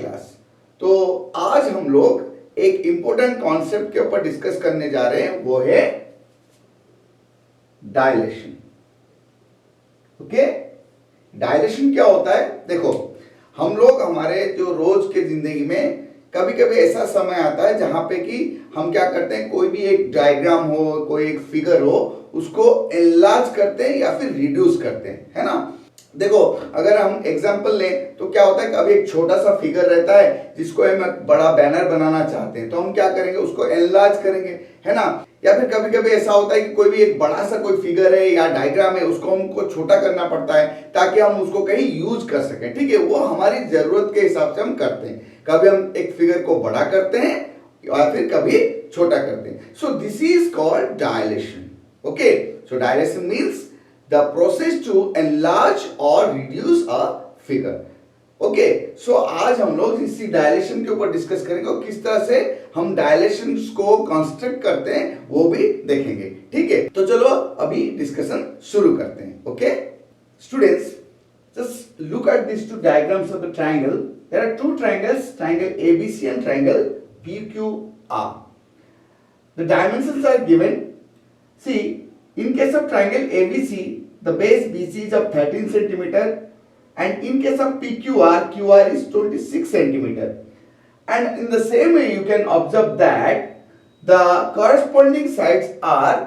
Class. तो आज हम लोग एक इंपॉर्टेंट कॉन्सेप्ट के ऊपर डिस्कस करने जा रहे हैं, वो है डायलेशन। ओके, डायलेशन क्या होता है? देखो, हम लोग हमारे जो रोज के जिंदगी में कभी कभी ऐसा समय आता है जहां पे कि हम क्या करते हैं, कोई भी एक डायग्राम हो, कोई एक फिगर हो, उसको एनलार्ज करते हैं या फिर रिड्यूस करते हैं, है ना। देखो, अगर हम एग्जांपल लें तो क्या होता है, कभी एक छोटा सा फिगर रहता है जिसको हम बड़ा बैनर बनाना चाहते हैं, तो हम क्या करेंगे, उसको एनलार्ज करेंगे, है ना। या फिर कभी कभी ऐसा होता है कि कोई भी एक बड़ा सा कोई फिगर है या डायग्राम है, उसको हमको छोटा करना पड़ता है ताकि हम उसको कहीं यूज कर सकें। ठीक है, वो हमारी जरूरत के हिसाब से हम करते हैं। कभी हम एक फिगर को बड़ा करते हैं या फिर कभी छोटा करते हैं। So this is called dilation. Okay, so dilation means the process to enlarge or reduce a figure. Okay, so आज हम लोग इसी डायलेशन के ऊपर डिस्कस करेंगे और किस तरह से हम डायलेशन को कंस्ट्रक्ट करते हैं वो भी देखेंगे। ठीक है, तो चलो अभी डिस्कशन शुरू करते हैं। Okay students, just look at these two diagrams of the triangle. There are two triangles, triangle ABC and triangle PQR. The dimensions are given. See, in case of triangle ABC, the base BC is of 13 centimeter, and in case of PQR, QR is 26 centimeter. And in the same way, you can observe that the corresponding sides are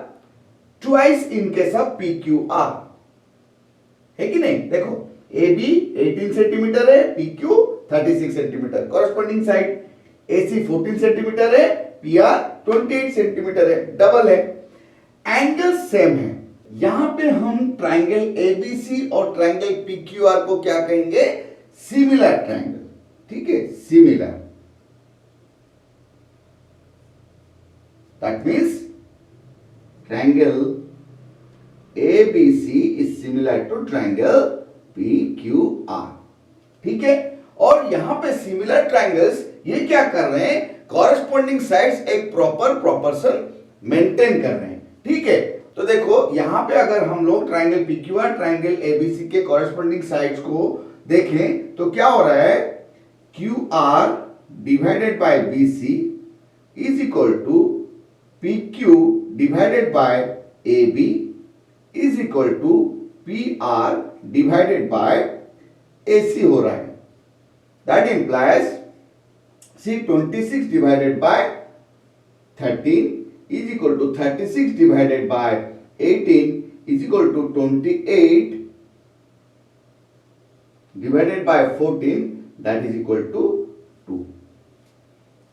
twice in case of PQR. है कि नहीं? देखो, AB 18 centimetre है, PQ 36 centimetre, corresponding side AC 14 centimetre है, PR 28 centimetre है, double है। Angle same है। यहां पे हम ट्राइंगल एबीसी और ट्राइंगल पीक्यूआर को क्या कहेंगे? Similar triangle. ठीक है, similar, that means triangle ABC is similar to triangle PQR. ठीक है, और यहां पे सिमिलर ट्राइंगल्स ये क्या कर रहे हैं? कॉरेस्पॉन्डिंग साइड्स एक प्रॉपर प्रोपोर्शन मेंटेन कर रहे हैं। ठीक है, तो देखो यहां पे अगर हम लोग ट्राइंगल पीक्यूआर, ट्राइंगल एबीसी के कॉरेस्पॉन्डिंग साइड्स को देखें तो क्या हो रहा है? QR divided by BC is equal to PQ divided by AB is equal to PR divided by AC हो रहा है। That implies C 26 divided by 13 is equal to 36 divided by 18 is equal to 28 divided by 14, that is equal to 2.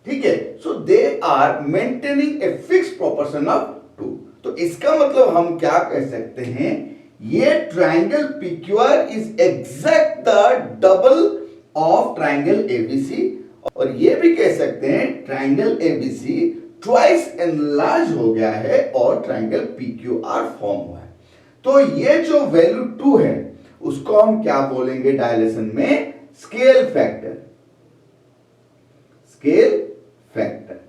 ठीक है, so they are maintaining a fixed proportion of 2. तो इसका मतलब हम क्या कह सकते हैं? ये triangle PQR is exact the double of triangle ABC, और ये भी कह सकते हैं ट्राइंगल ABC ट्वाइस एनलार्ज हो गया है और ट्राइंगल PQR फॉर्म हुआ है। तो ये जो वैल्यू 2 है उसको हम क्या बोलेंगे डायलेशन में? Scale factor. Scale factor.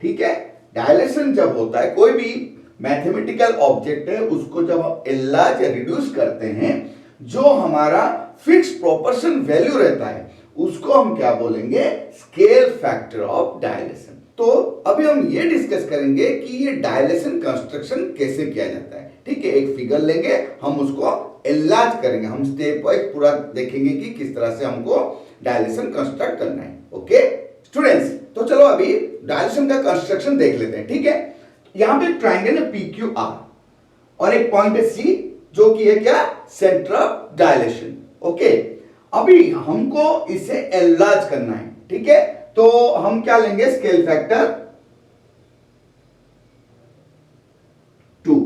ठीक है, डायलेशन जब होता है, कोई भी मैथमेटिकल ऑब्जेक्ट है उसको जब हम एनलार्ज या रिड्यूस करते हैं, जो हमारा फिक्स प्रोपोर्शन वैल्यू रहता है उसको हम क्या बोलेंगे? Scale factor of dilation. तो अभी हम ये डिस्कस करेंगे कि ये डायलेशन कंस्ट्रक्शन कैसे किया जाता है। ठीक है, एक फिगर लेंगे, हम उसको एनलार्ज करेंगे, हम स्टेप वाइज पूरा देखेंगे कि किस तरह से हमको डायलेशन कंस्ट्रक्ट करना है। ओके स्टूडेंट्स, तो चलो अभी डायलेशन का कंस्ट्रक्शन देख लेते हैं। ठीक है, यहां पे ट्राइंगल है PQR और एक पॉइंट है C जो कि है क्या? Centre of dilation. ओके, अभी हमको इसे एनलार्ज करना है। ठीक है, तो हम क्या लेंगे? स्केल फैक्टर 2,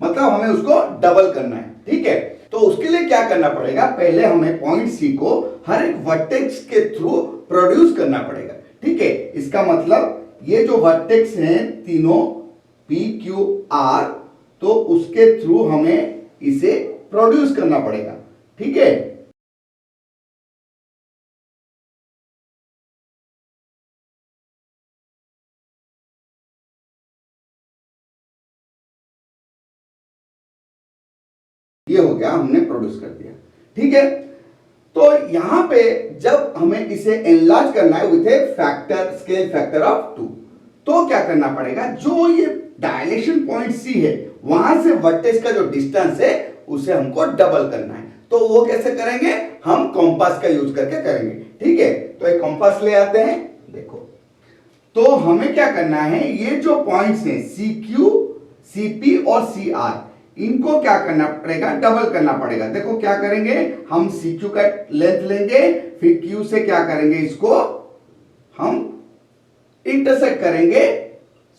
मतलब हमें उसको डबल करना है। ठीक है, तो उसके लिए क्या करना पड़ेगा? पहले हमें पॉइंट सी को हर एक वर्टेक्स के थ्रू प्रोड्यूस करना पड़ेगा। ठीक है, इसका मतलब ये जो वर्टेक्स हैं तीनों PQR, तो उसके थ्रू हमें इसे प्रोड्यूस करना पड़ेगा। ठीक है, ये हो गया, हमने प्रोड्यूस कर दिया। ठीक है, तो यहां पे जब हमें इसे एनलार्ज करना है with A factor scale factor of 2, तो क्या करना पड़ेगा, जो ये डायलेशन पॉइंट सी है वहां से वर्टेक्स का जो डिस्टेंस है उसे हमको डबल करना है। तो वो कैसे करेंगे, हम कॉम्पास का यूज करके करेंगे। ठीक है, तो एक कॉम्पास ले आते हैं। देखो, तो हमें क्या करना है, ये जो पॉइंट्स हैं सी क्यू, सी पी और सी आर, इनको क्या करना पड़ेगा, डबल करना पड़ेगा। देखो क्या करेंगे, हम सी क्यू का लेंथ लेंगे, फिर क्यू से क्या करेंगे, इसको हम इंटरसेक्ट करेंगे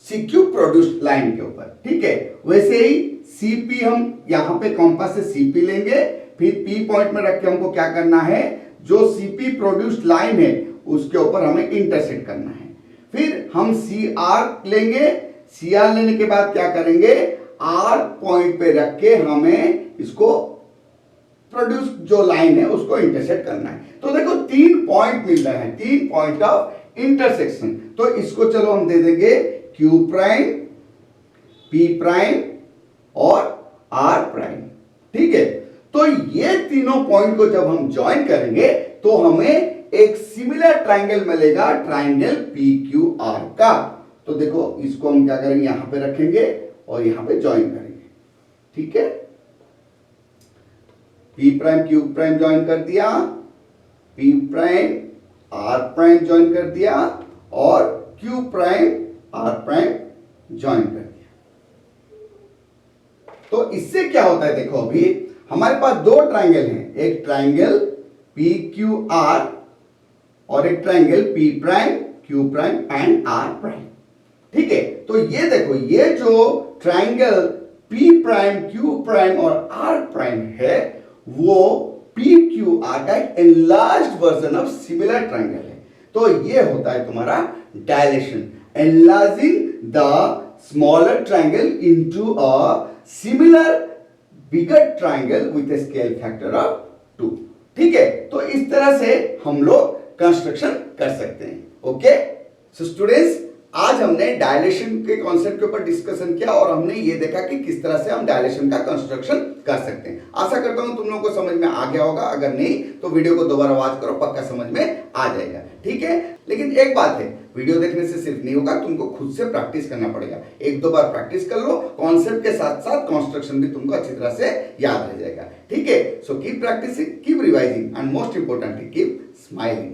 सी क्यू प्रोड्यूस्ड लाइन के ऊपर। ठीक है, वैसे ही सी पी हम यहां पे कॉम्पास से सी पी लेंगे, फिर पी पॉइंट में रख के हमको क्या करना है, जो सी पी प्रोड्यूस्ड लाइन है उसके ऊपर हमें इंटरसेक्ट करना है। फिर हम सी आर लेंगे, सी आर लेने के बाद क्या करेंगे, आर पॉइंट पे रख के हमें इसको प्रोड्यूस जो लाइन है उसको इंटरसेक्ट करना है। तो देखो 3 पॉइंट मिल रहे हैं, 3 पॉइंट ऑफ इंटरसेक्शन। तो इसको चलो हम दे देंगे क्यू प्राइम, पी प्राइम और आर प्राइम। ठीक है, तो ये तीनों पॉइंट को जब हम ज्वाइन करेंगे तो हमें एक सिमिलर ट्राइंगल मिलेगा, ट्राइंगल पी क्यू आर का। तो देखो इसको हम क्या करेंगे, यहां पे रखेंगे और यहां पे ज्वाइन करेंगे। ठीक है, P prime Q prime join कर दिया, P prime R prime join कर दिया और Q prime R prime join कर दिया। तो इससे क्या होता है, देखो अभी हमारे पास 2 ट्राइंगल हैं, एक ट्राइंगल पी क्यू आर और एक triangle P prime Q prime एंड आर प्राइम। ठीक है, तो ये देखो, ये जो triangle P prime Q prime और आर प्राइम है वो पी क्यू आर का एक enlarged version of similar triangle है। तो ये होता है तुम्हारा dilation, enlarging the smaller triangle into a similar bigger triangle with a scale factor of 2। ठीक है, तो इस तरह से हम लोग कंस्ट्रक्शन कर सकते हैं। ओके, सो स्टूडेंट्स, आज हमने डायलेशन के कॉन्सेप्ट के ऊपर डिस्कशन किया और हमने ये देखा कि किस तरह से हम डायलेशन का कंस्ट्रक्शन कर सकते हैं। आशा करता हूं तुम लोगों को समझ में आ गया होगा, अगर नहीं तो वीडियो को दोबारा वॉच करो, पक्का समझ में आ जाएगा। ठीक है, लेकिन एक बात है, वीडियो देखने से सिर्फ नहीं होगा, तुमको खुद से प्रैक्टिस करना पड़ेगा। 1-2 बार प्रैक्टिस कर लो, कॉन्सेप्ट के साथ साथ कॉन्स्ट्रक्शन भी तुमको अच्छी तरह से याद रह जाएगा। ठीक है, so keep practising, keep revising and most importantly keep smiling.